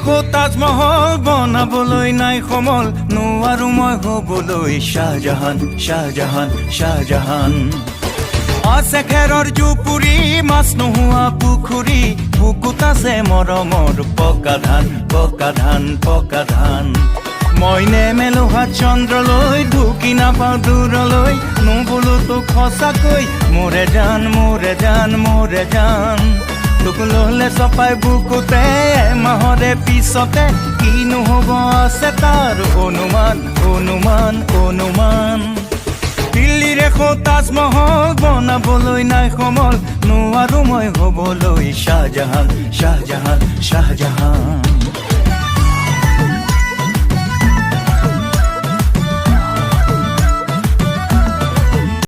দেখো তাজমহল বনাবলৈ নাই সমল নোৱাৰো মই হ'বলৈ শাহজাহান শাহজাহান শাহজাহান আছে খেৰৰ জুপুৰি মাছ নোহোৱা পুখুৰী বুকুত আছে মৰমৰ পকা ধান পকা ধান পকা ধান মই নেমেলো হাত চন্দ্ৰলৈ ঢুকি নাপাওঁ দূৰলৈ নুবোলো তোক সঁচাকৈ মোৰে জান মোৰে জান মোৰে জান তোক ল'লে চপাই বুকুতে এমাহৰে পিছতে কিনো হ'ব আছে তাৰ অনুমান অনুমান অনুমান দিল্লীৰ এখন তাজমহল বনাবলৈ নাই সমল নোৱাৰো মই হ'বলৈ শাহজাহান শাহজাহান শাহজাহান